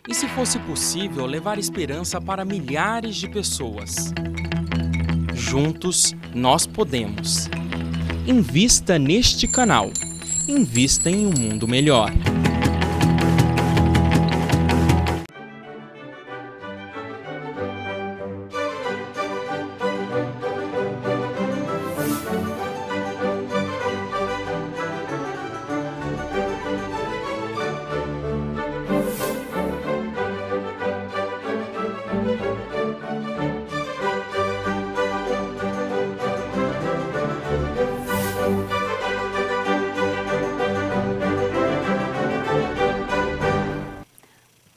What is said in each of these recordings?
E se fosse possível levar esperança para milhares de pessoas? Juntos, nós podemos. Invista neste canal. Invista em um mundo melhor.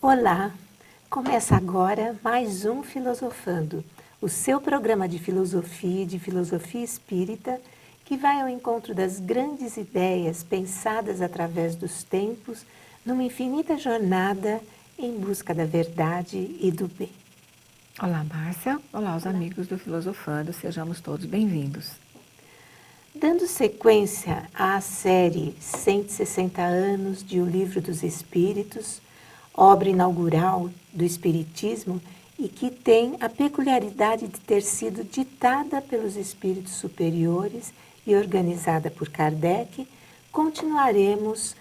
Olá! Começa agora mais um Filosofando, o seu programa de filosofia e de filosofia espírita que vai ao encontro das grandes ideias pensadas através dos tempos numa infinita jornada em busca da verdade e do bem. Olá, Márcia. Olá, os amigos do Filosofando. Sejamos todos bem-vindos. Dando sequência à série 160 anos de O Livro dos Espíritos, obra inaugural do Espiritismo e que tem a peculiaridade de ter sido ditada pelos espíritos superiores e organizada por Kardec, continuaremos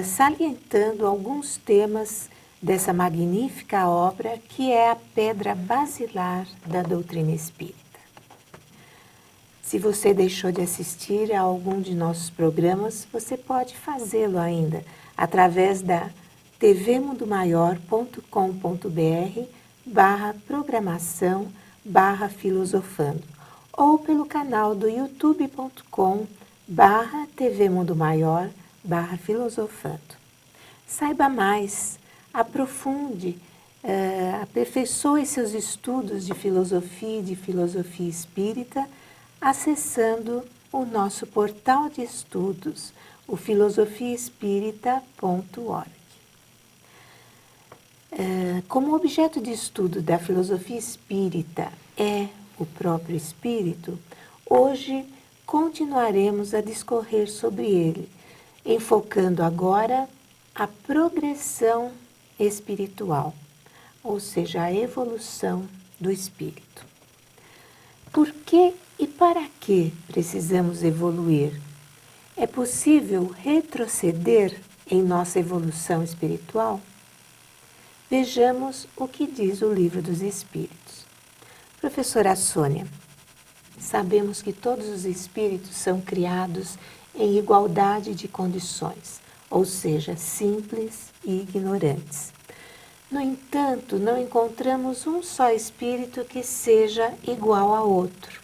salientando alguns temas dessa magnífica obra que é a pedra basilar da doutrina espírita. Se você deixou de assistir a algum de nossos programas, você pode fazê-lo ainda através da tvmundomaior.com.br/programação/filosofando ou pelo canal do youtube.com/tvmundomaior/filosofando. Saiba mais, aprofunde, aperfeiçoe seus estudos de filosofia e de filosofia espírita acessando o nosso portal de estudos, o filosofiaespírita.org. Como objeto de estudo da filosofia espírita é o próprio espírito, hoje continuaremos a discorrer sobre ele, enfocando agora a progressão espiritual, ou seja, a evolução do espírito. Por que e para que precisamos evoluir? É possível retroceder em nossa evolução espiritual? Vejamos o que diz o Livro dos Espíritos. Professora Sônia, sabemos que todos os espíritos são criados em igualdade de condições, ou seja, simples e ignorantes. No entanto, não encontramos um só espírito que seja igual a outro.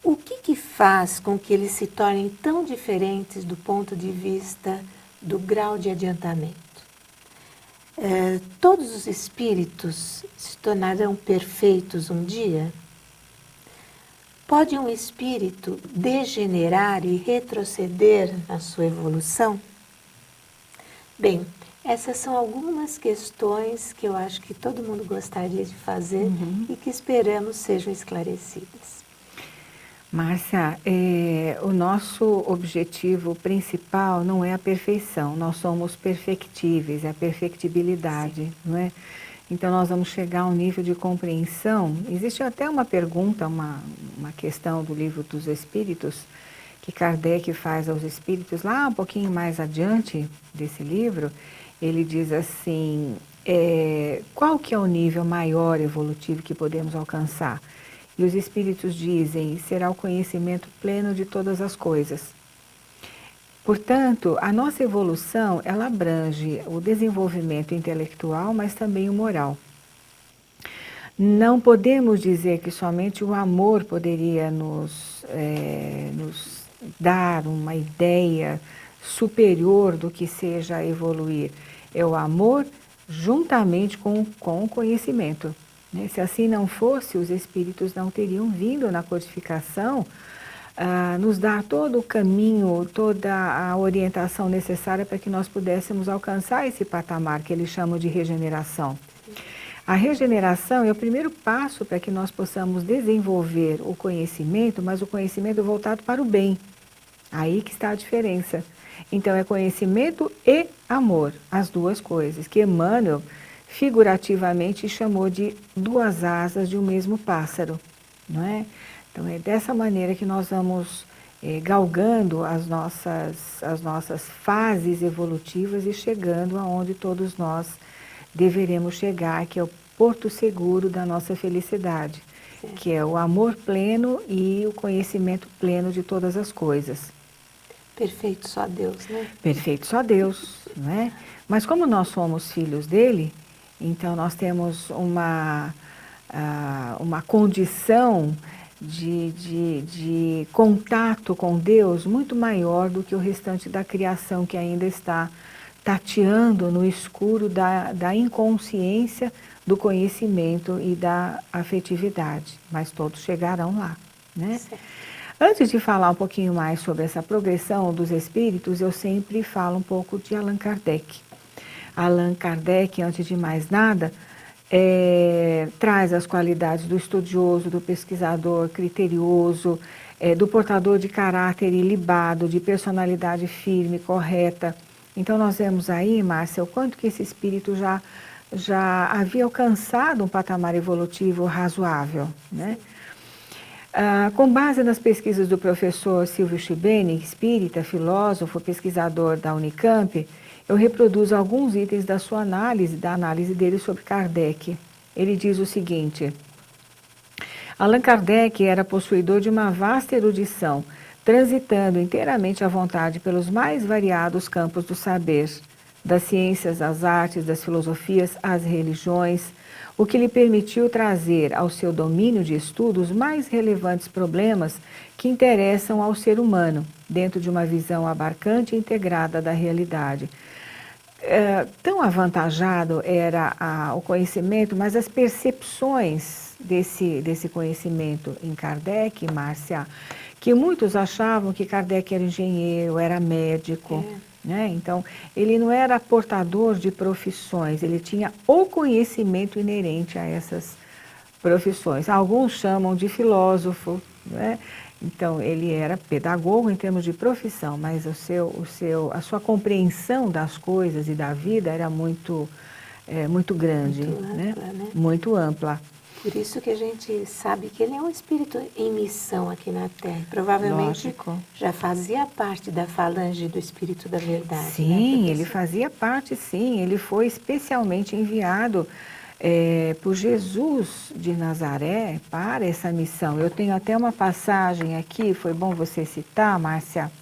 O que faz com que eles se tornem tão diferentes do ponto de vista do grau de adiantamento? Todos os espíritos se tornarão perfeitos um dia? Pode um espírito degenerar e retroceder na sua evolução? Bem, essas são algumas questões que eu acho que todo mundo gostaria de fazer e que esperamos sejam esclarecidas. Márcia, o nosso objetivo principal não é a perfeição, nós somos perfectíveis, é a perfectibilidade, não é? Então nós vamos chegar a um nível de compreensão. Existe até uma pergunta, uma questão do Livro dos Espíritos, que Kardec faz aos espíritos, lá um pouquinho mais adiante desse livro, ele diz assim, qual que é o nível maior evolutivo que podemos alcançar? E os espíritos dizem, será o conhecimento pleno de todas as coisas. Portanto, a nossa evolução, ela abrange o desenvolvimento intelectual, mas também o moral. Não podemos dizer que somente o amor poderia nos dar uma ideia superior do que seja evoluir. É o amor juntamente com o conhecimento. Se assim não fosse, os espíritos não teriam vindo na codificação nos dar todo o caminho, toda a orientação necessária para que nós pudéssemos alcançar esse patamar que eles chamam de regeneração. A regeneração é o primeiro passo para que nós possamos desenvolver o conhecimento, mas o conhecimento voltado para o bem. Aí que está a diferença. Então é conhecimento e amor, as duas coisas, que Emmanuel figurativamente chamou de duas asas de um mesmo pássaro, não é? Então é dessa maneira que nós vamos galgando as nossas fases evolutivas e chegando aonde todos nós deveremos chegar, que é o porto seguro da nossa felicidade, que é o amor pleno e o conhecimento pleno de todas as coisas. Perfeito só Deus, né? Perfeito só Deus, não é? Mas como nós somos filhos dele, então nós temos uma condição de contato com Deus muito maior do que o restante da criação que ainda está tateando no escuro da inconsciência, do conhecimento e da afetividade. Mas todos chegarão lá, né? Certo. Antes de falar um pouquinho mais sobre essa progressão dos espíritos, eu sempre falo um pouco de Allan Kardec. Allan Kardec, antes de mais nada, traz as qualidades do estudioso, do pesquisador criterioso, do portador de caráter ilibado, de personalidade firme, correta. Então nós vemos aí, Márcia, o quanto que esse espírito já havia alcançado um patamar evolutivo razoável, né? Com base nas pesquisas do professor Silvio Schibeni, espírita, filósofo, pesquisador da Unicamp, eu reproduzo alguns itens da sua análise, da análise dele sobre Kardec. Ele diz o seguinte: Allan Kardec era possuidor de uma vasta erudição, transitando inteiramente à vontade pelos mais variados campos do saber, das ciências, das artes, das filosofias, às religiões, o que lhe permitiu trazer ao seu domínio de estudo os mais relevantes problemas que interessam ao ser humano, dentro de uma visão abarcante e integrada da realidade. Tão avantajado era o conhecimento, mas as percepções desse conhecimento em Kardec, Márcia, que muitos achavam que Kardec era engenheiro, era médico, né? Então, ele não era portador de profissões, ele tinha o conhecimento inerente a essas profissões. Alguns chamam de filósofo, né? Então, ele era pedagogo em termos de profissão, mas a sua compreensão das coisas e da vida era muito grande, Muito ampla, né? né? Muito ampla. Por isso que a gente sabe que ele é um espírito em missão aqui na Terra. Provavelmente Lógico. já fazia parte da falange do Espírito da Verdade. Sim, né, ele fazia parte, sim. Ele foi especialmente enviado por Jesus de Nazaré para essa missão. Eu tenho até uma passagem aqui, foi bom você citar, Márcia,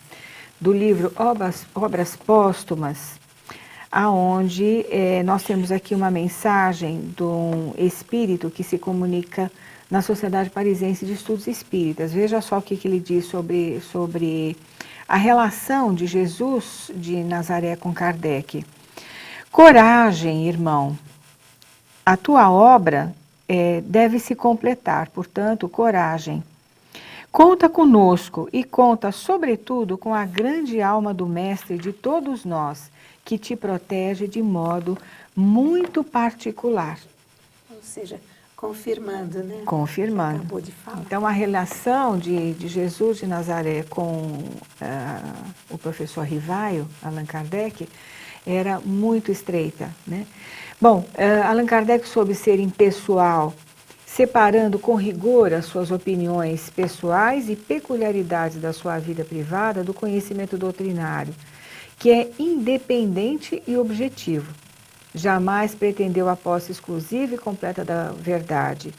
do livro Obras Póstumas, aonde nós temos aqui uma mensagem de um espírito que se comunica na Sociedade Parisense de Estudos Espíritas. Veja só o que ele diz sobre a relação de Jesus de Nazaré com Kardec. Coragem, irmão. A tua obra deve se completar, portanto, coragem. Conta conosco e conta, sobretudo, com a grande alma do Mestre de todos nós, que te protege de modo muito particular. Ou seja, confirmando, né? Confirmando. Acabou de falar. Então, a relação de Jesus de Nazaré com o professor Rivaio, Allan Kardec, era muito estreita, né? Bom, Allan Kardec soube ser impessoal, separando com rigor as suas opiniões pessoais e peculiaridades da sua vida privada do conhecimento doutrinário, que é independente e objetivo. Jamais pretendeu a posse exclusiva e completa da verdade.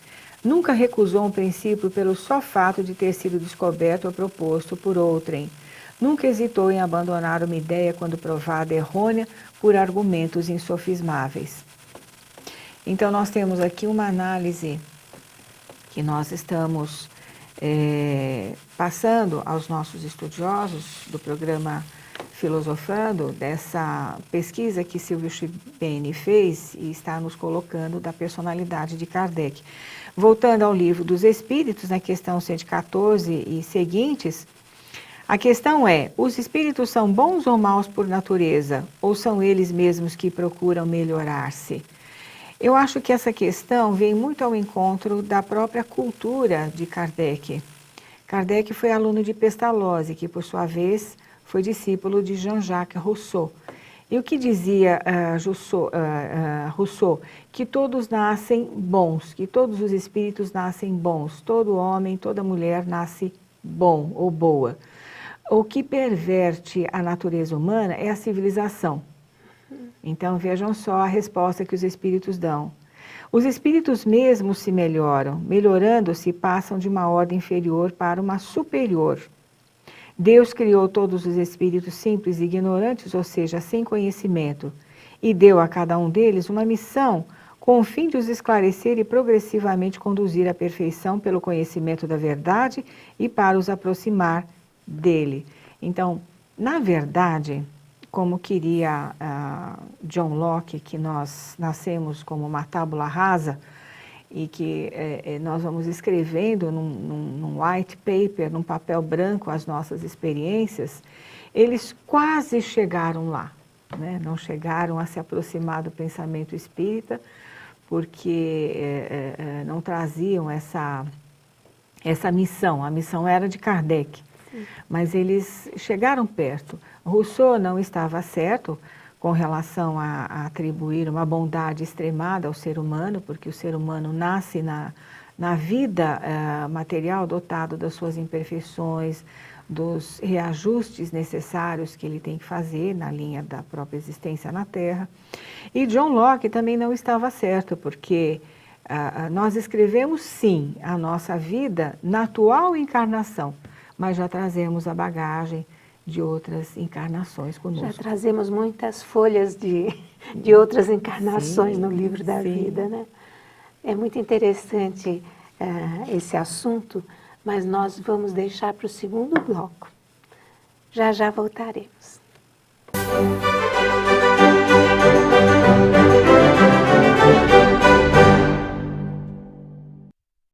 Nunca recusou um princípio pelo só fato de ter sido descoberto ou proposto por outrem. Nunca hesitou em abandonar uma ideia quando provada errônea por argumentos insofismáveis. Então, nós temos aqui uma análise que nós estamos passando aos nossos estudiosos do programa Filosofando, dessa pesquisa que Silvio Schibeni fez e está nos colocando da personalidade de Kardec. Voltando ao Livro dos Espíritos, na questão 114 e seguintes, a questão é: os espíritos são bons ou maus por natureza, ou são eles mesmos que procuram melhorar-se? Eu acho que essa questão vem muito ao encontro da própria cultura de Kardec. Kardec foi aluno de Pestalozzi, que por sua vez foi discípulo de Jean-Jacques Rousseau. E o que dizia Rousseau? Que todos nascem bons, que todos os espíritos nascem bons, todo homem, toda mulher nasce bom ou boa. O que perverte a natureza humana é a civilização. Então vejam só a resposta que os espíritos dão. Os espíritos mesmos se melhoram, melhorando-se passam de uma ordem inferior para uma superior. Deus criou todos os espíritos simples e ignorantes, ou seja, sem conhecimento, e deu a cada um deles uma missão com o fim de os esclarecer e progressivamente conduzir à perfeição pelo conhecimento da verdade e para os aproximar dele. Então, na verdade, como queria John Locke, que nós nascemos como uma tábula rasa, e que nós vamos escrevendo num white paper, num papel branco, as nossas experiências, eles quase chegaram lá, né? Não chegaram a se aproximar do pensamento espírita, porque não traziam essa missão. A missão era de Kardec, mas eles chegaram perto. Rousseau não estava certo com relação a atribuir uma bondade extremada ao ser humano, porque o ser humano nasce na vida material dotado das suas imperfeições, dos reajustes necessários que ele tem que fazer na linha da própria existência na Terra. E John Locke também não estava certo, porque nós escrevemos sim a nossa vida na atual encarnação, mas já trazemos a bagagem de outras encarnações conosco. Já trazemos muitas folhas de outras encarnações no livro da vida, né? É muito interessante esse assunto, mas nós vamos deixar para o segundo bloco. Já já voltaremos.